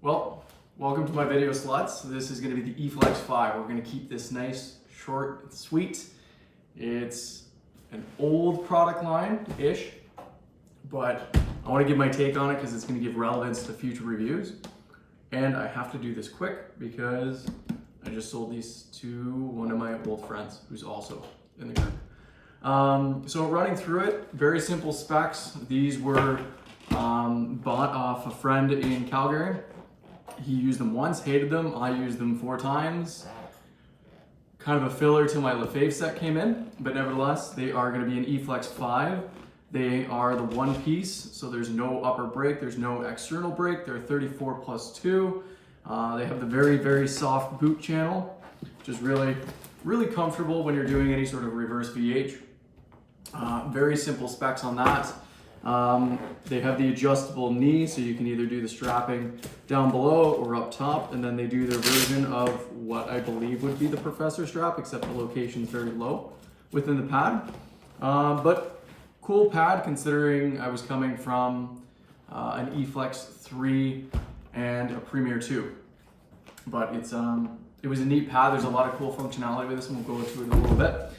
Well, welcome to my video sluts. This is going to be the eFlex5. We're going to keep this nice, short, and sweet. It's an old product line-ish, but I want to give my take on it because it's going to give relevance to future reviews. And I have to do this quick because I just sold these to one of my old friends who's also in the group. So running through it, very simple specs. These were bought off a friend in Calgary. He used them once, hated them. I used them 4 times. Kind of a filler till my Eflex5 set came in, but nevertheless, they are going to be an eFlex5. They are the one piece, so there's no upper brake, there's no external brake. They're 34+2. They have the very, very soft boot channel, which is really, really comfortable when you're doing any sort of reverse VH. Very simple specs on that. They have the adjustable knee, so you can either do the strapping down below or up top, and then they do their version of what I believe would be the professor strap, except the location's very low within the pad. But cool pad considering I was coming from an eFlex3 and a Premier 2. But it was a neat pad. There's a lot of cool functionality with this, and we'll go into it in a little bit.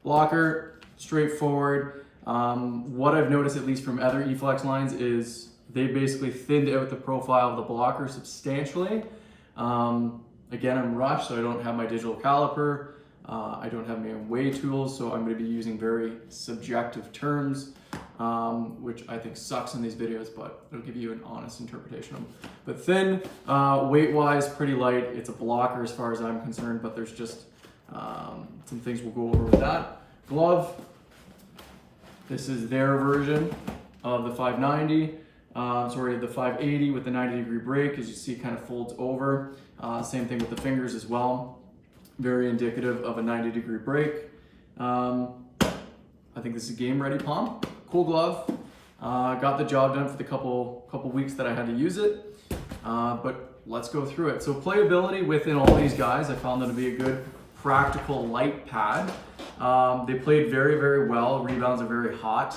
Blocker, straightforward. What I've noticed, at least from other eFlex lines, is they basically thinned out the profile of the blocker substantially. Again, I'm rushed, so I don't have my digital caliper. I don't have my own weigh tools, so I'm going to be using very subjective terms, which I think sucks in these videos, but it'll give you an honest interpretation of them. But thin, weight-wise, pretty light. It's a blocker as far as I'm concerned, but there's just some things we'll go over with that. Glove. This is their version of the 590, the 580 with the 90-degree brake. As you see, it kind of folds over. Same thing with the fingers as well. Very indicative of a 90-degree brake. I think this is a game-ready palm. Cool glove. Got the job done for the couple weeks that I had to use it. But let's go through it. So playability within all these guys, I found them to be a good, practical, light pad. They played very, very well. Rebounds are very hot.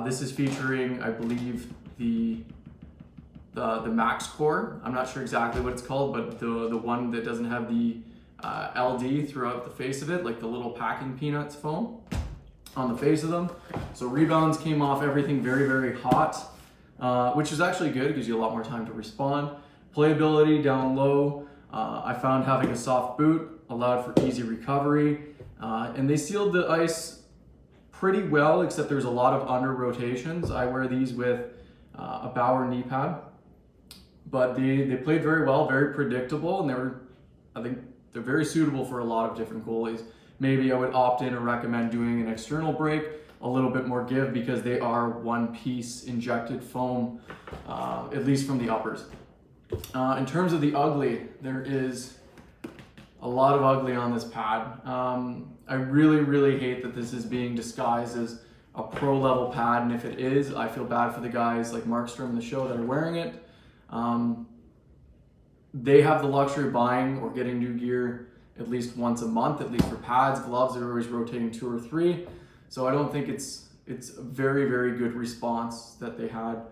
This is featuring, I believe, the Max Core. I'm not sure exactly what it's called, but the one that doesn't have the LD throughout the face of it, like the little packing peanuts foam on the face of them. So rebounds came off everything very, very hot, which is actually good. It gives you a lot more time to respond. Playability down low. I found having a soft boot allowed for easy recovery. And they sealed the ice pretty well, except there's a lot of under rotations. I wear these with a Bauer knee pad, but they played very well, very predictable, and I think they're very suitable for a lot of different goalies. Maybe I would opt in or recommend doing an external brake, a little bit more give, because they are one piece injected foam, at least from the uppers. In terms of the ugly, there is a lot of ugly on this pad. I really, really hate that this is being disguised as a pro level pad, and if it is, I feel bad for the guys like Markstrom in the show that are wearing it. They have the luxury of buying or getting new gear at least once a month, at least for pads. Gloves are always rotating 2 or 3. So I don't think it's a very, very good response that they had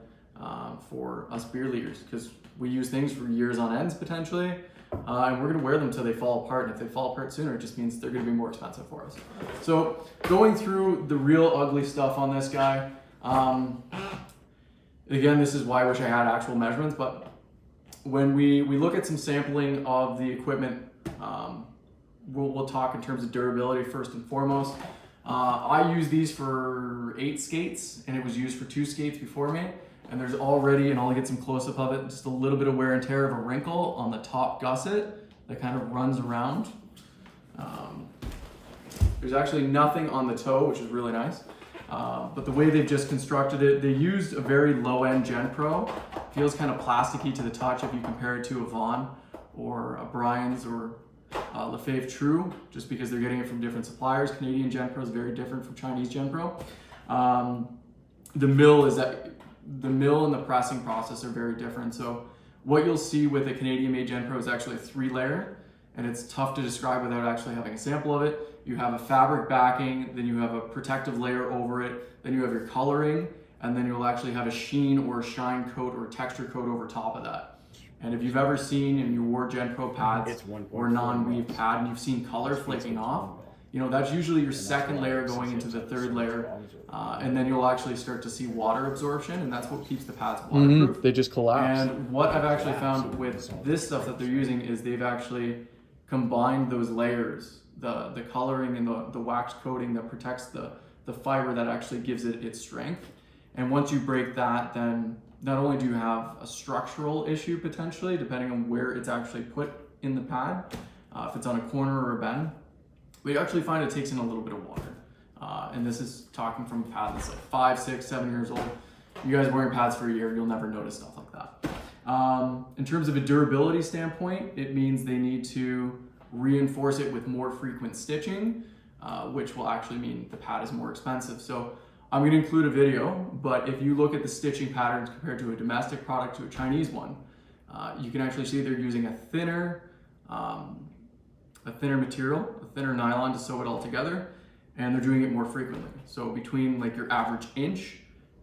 for us beer leaguers, because we use things for years on ends potentially. And we're going to wear them until they fall apart, and if they fall apart sooner, it just means they're going to be more expensive for us. So going through the real ugly stuff on this guy, again, this is why I wish I had actual measurements, but when we look at some sampling of the equipment, we'll talk in terms of durability first and foremost. I use these for 8 skates, and it was used for 2 skates before me. And there's already, and I'll get some close-up of it, just a little bit of wear and tear of a wrinkle on the top gusset that kind of runs around. There's actually nothing on the toe, which is really nice. But the way they've just constructed it, they used a very low-end Gen Pro. Feels kind of plasticky to the touch if you compare it to a Vaughn or a Brian's or Eflex5 True, just because they're getting it from different suppliers. Canadian Gen Pro is very different from Chinese Gen Pro. The mill and the pressing process are very different. So what you'll see with a Canadian made Gen Pro is actually a 3-layer, and it's tough to describe without actually having a sample of it. You have a fabric backing, then you have a protective layer over it, then you have your coloring, and then you'll actually have a sheen or a shine coat or a texture coat over top of that. And if you've ever seen in your War Gen Pro pads or non-weave pad and you've seen color flaking off, you know, that's usually your second layer going into the third layer, and then you'll actually start to see water absorption, and that's what keeps the pads waterproof. They just collapse. And what I've actually found with this stuff that they're using is they've actually combined those layers, the coloring and the wax coating that protects the fiber that actually gives it its strength. And once you break that, then not only do you have a structural issue potentially, depending on where it's actually put in the pad, if it's on a corner or a bend, but you actually find it takes in a little bit of water. And this is talking from a pad that's like 5, 6, 7 years old. You guys wearing pads for a year, you'll never notice stuff like that. In terms of a durability standpoint, it means they need to reinforce it with more frequent stitching, which will actually mean the pad is more expensive. So I'm going to include a video, but if you look at the stitching patterns compared to a domestic product to a Chinese one, you can actually see they're using a thinner material, a thinner nylon to sew it all together, and they're doing it more frequently. So between like your average inch,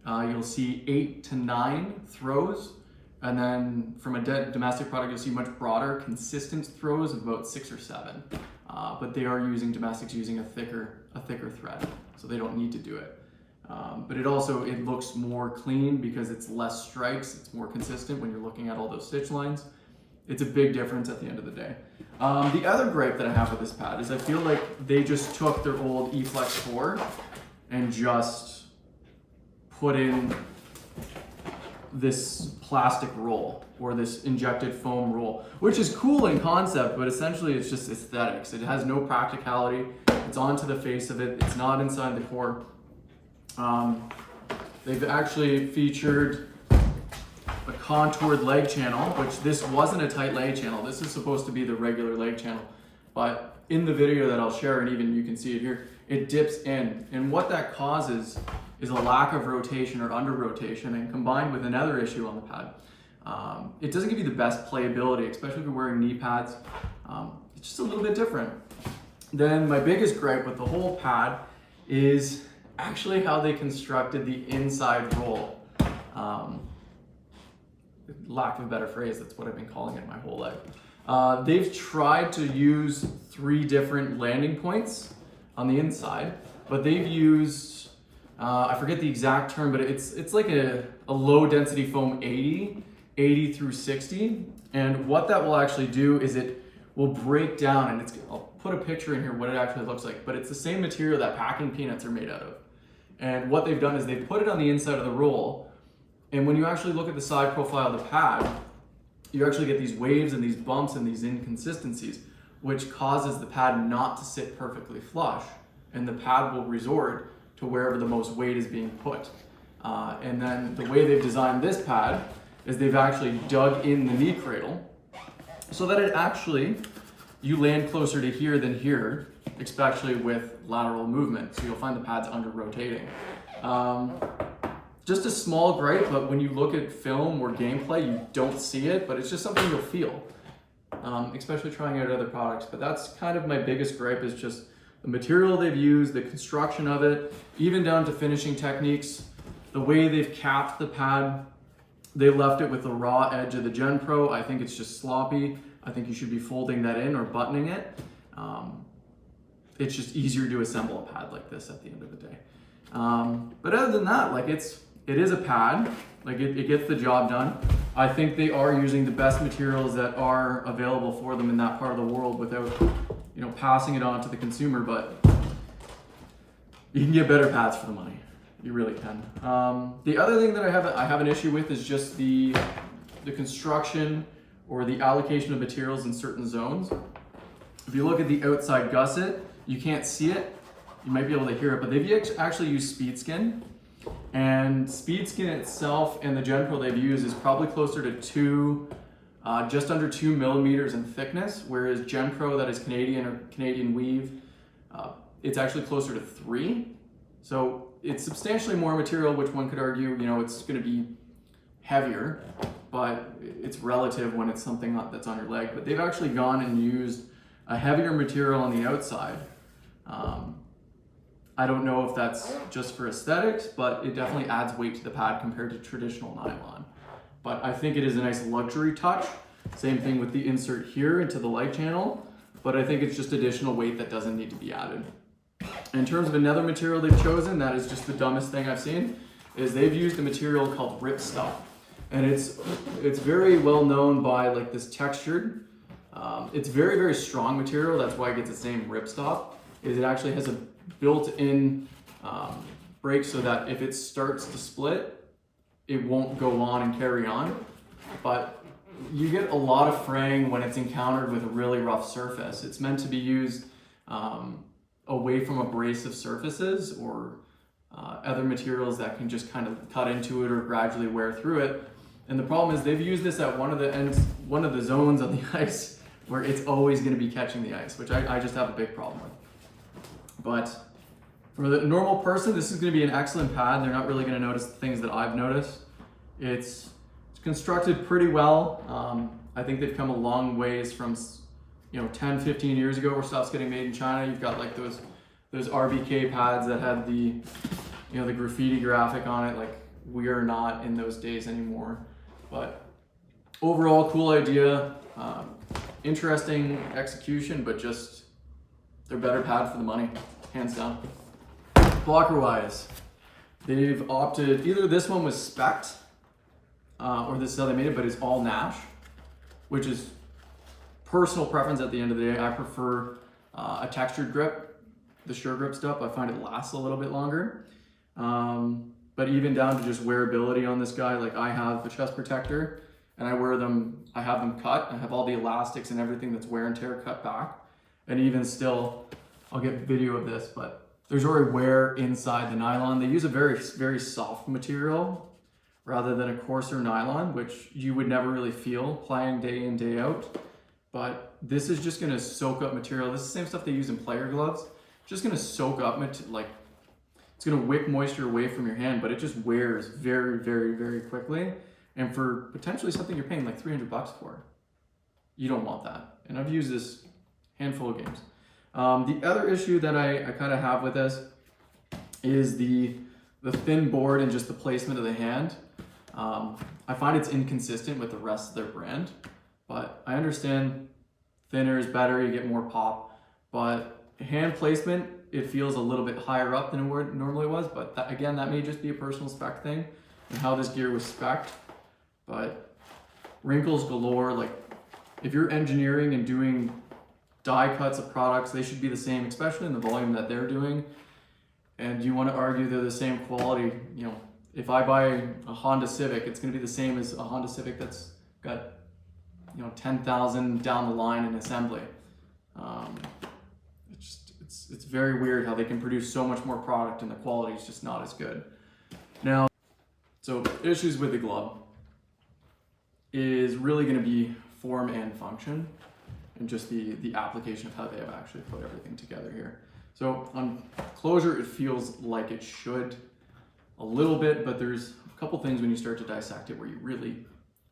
you'll see 8 to 9 throws, and then from a domestic product, you'll see much broader, consistent throws of about 6 or 7. But they are domestics using a thicker thread, so they don't need to do it. But it looks more clean because it's less stripes, it's more consistent when you're looking at all those stitch lines. It's a big difference at the end of the day. The other gripe that I have with this pad is I feel like they just took their old eFlex4 and just put in this plastic roll or this injected foam roll, which is cool in concept, but essentially it's just aesthetics. It has no practicality. It's onto the face of it. It's not inside the core. They've actually featured a contoured leg channel, which this wasn't a tight leg channel. This is supposed to be the regular leg channel. But in the video that I'll share, and even you can see it here, it dips in. And what that causes is a lack of rotation or under rotation, and combined with another issue on the pad, it doesn't give you the best playability, especially if you're wearing knee pads. It's just a little bit different. Then my biggest gripe with the whole pad is actually how they constructed the inside roll. Lack of a better phrase, that's what I've been calling it my whole life. They've tried to use 3 different landing points on the inside, but they've used, I forget the exact term, but it's like a low density foam 80 through 60. And what that will actually do is it will break down, and I'll put a picture in here what it actually looks like, but it's the same material that packing peanuts are made out of. And what they've done is they've put it on the inside of the roll, and when you actually look at the side profile of the pad, you actually get these waves and these bumps and these inconsistencies, which causes the pad not to sit perfectly flush, and the pad will resort to wherever the most weight is being put. And then the way they've designed this pad is they've actually dug in the knee cradle so that it actually, you land closer to here than here, especially with lateral movement. So you'll find the pads under rotating. Just a small gripe, but when you look at film or gameplay, you don't see it, but it's just something you'll feel, especially trying out other products. But that's kind of my biggest gripe, is just the material they've used, the construction of it, even down to finishing techniques, the way they've capped the pad. They left it with the raw edge of the Gen Pro. I think it's just sloppy. I think you should be folding that in or buttoning it. It's just easier to assemble a pad like this at the end of the day. But other than that, like it is a pad, like it gets the job done. I think they are using the best materials that are available for them in that part of the world without, passing it on to the consumer, but you can get better pads for the money. You really can. The other thing that I have an issue with is just the construction or the allocation of materials in certain zones. If you look at the outside gusset, you can't see it. You might be able to hear it, but they've actually used speed skin. And speed skin itself and the Gen Pro they've used is probably closer to just under 2 millimeters in thickness, whereas Gen Pro, that is Canadian or Canadian weave, it's actually closer to 3. So it's substantially more material, which one could argue, it's going to be heavier, but it's relative when it's something that's on your leg. But they've actually gone and used a heavier material on the outside. I don't know if that's just for aesthetics, but it definitely adds weight to the pad compared to traditional nylon. But I think it is a nice luxury touch. Same thing with the insert here into the light channel, but I think it's just additional weight that doesn't need to be added. In terms of another material they've chosen, that is just the dumbest thing I've seen, is they've used a material called Ripstop. And it's very well known by like this textured, it's very, very strong material. That's why it gets its name Ripstop, is it actually has a built-in brake so that if it starts to split, it won't go on and carry on. But you get a lot of fraying when it's encountered with a really rough surface. It's meant to be used away from abrasive surfaces or other materials that can just kind of cut into it or gradually wear through it. And the problem is they've used this at one of the ends, one of the zones on the ice where it's always going to be catching the ice, which I just have a big problem with. But for the normal person, this is going to be an excellent pad. They're not really going to notice the things that I've noticed. It's constructed pretty well. I think they've come a long ways from 10, 15 years ago where stuff's getting made in China. You've got like those RBK pads that had the the graffiti graphic on it. Like, we are not in those days anymore. But overall, cool idea, interesting execution, but just they're better pad for the money, hands down. Blocker wise, they've opted, either this one was spec'd or this is how they made it, but it's all Nash, which is personal preference at the end of the day. I prefer a textured grip, the Sure Grip stuff. I find it lasts a little bit longer. But even down to just wearability on this guy, like I have a chest protector and I wear them, I have them cut. I have all the elastics and everything that's wear and tear cut back. And even still, I'll get video of this, but there's already wear inside the nylon. They use a very, very soft material rather than a coarser nylon, which you would never really feel playing day in, day out. But this is just gonna soak up material. This is the same stuff they use in player gloves. Just gonna soak up, like, it's gonna wick moisture away from your hand, but it just wears very, very, very quickly. And for potentially something you're paying like $300 for, you don't want that. And I've used this handful of games. The other issue that I kind of have with this is the thin board and just the placement of the hand. I find it's inconsistent with the rest of their brand, but I understand thinner is better, you get more pop, but hand placement, it feels a little bit higher up than it normally was, but again, that may just be a personal spec thing and how this gear was spec'd. But wrinkles galore. Like, if you're engineering and doing die cuts of products, they should be the same, especially in the volume that they're doing. And you want to argue they're the same quality. If I buy a Honda Civic, it's going to be the same as a Honda Civic that's got 10,000 down the line in assembly. It's very weird how they can produce so much more product and the quality is just not as good. Now, so issues with the glove is really going to be form and function, and just the application of how they have actually put everything together here. So on closure, it feels like it should a little bit, but there's a couple things when you start to dissect it where you really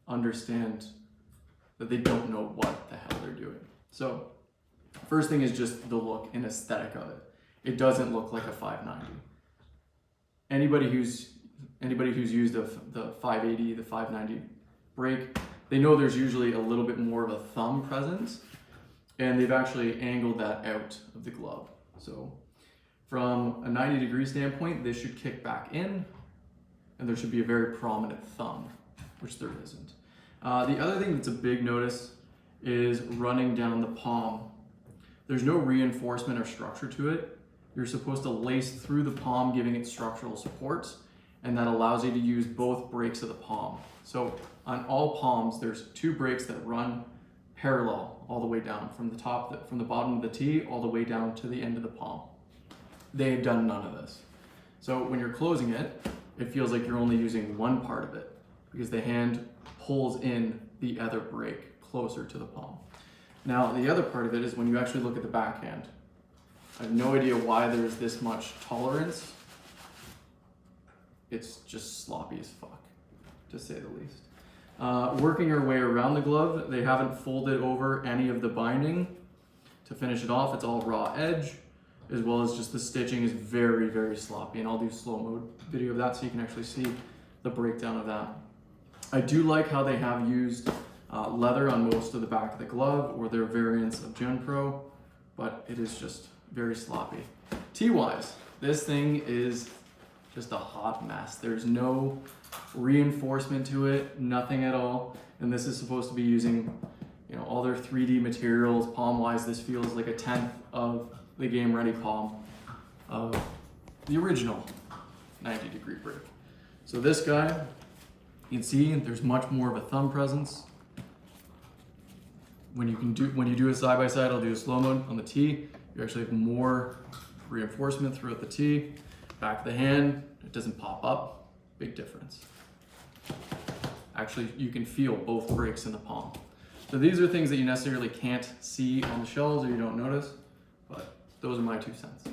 understand that they don't know what the hell they're doing. So first thing is just the look and aesthetic of it. It doesn't look like a 590. Anybody who's used the 580, the 590 brake, they know there's usually a little bit more of a thumb presence, and they've actually angled that out of the glove. So from a 90-degree standpoint, this should kick back in, and there should be a very prominent thumb, which there isn't. The other thing that's a big notice is running down the palm. There's no reinforcement or structure to it. You're supposed to lace through the palm, giving it structural supports, and that allows you to use both brakes of the palm. So on all palms, there's two brakes that run parallel all the way down from the bottom of the T all the way down to the end of the palm. They've done none of this. So when you're closing it, it feels like you're only using one part of it because the hand pulls in the other brake closer to the palm. Now, the other part of it is when you actually look at the backhand. I have no idea why there's this much tolerance. It's just sloppy as fuck, to say the least. Working our way around the glove, they haven't folded over any of the binding to finish it off. It's all raw edge. as well as just the stitching is very, very sloppy. And I'll do slow mode video of that so you can actually see the breakdown of that. I do like how they have used leather on most of the back of the glove or their variants of Gen Pro, but it is just very sloppy. T-wise, this thing is just a hot mess. There's no reinforcement to it, nothing at all. And this is supposed to be using, you know, all their 3D materials. Palm-wise, this feels like a 10th of the Game Ready palm of the original 90-degree break. So this guy, you can see there's much more of a thumb presence. When you do a side-by-side, I'll do a slow mode on the T. You actually have more reinforcement throughout the T. Back of the hand, it doesn't pop up. Big difference. Actually, you can feel both breaks in the palm. So these are things that you necessarily can't see on the shelves or you don't notice, but those are my 2 cents.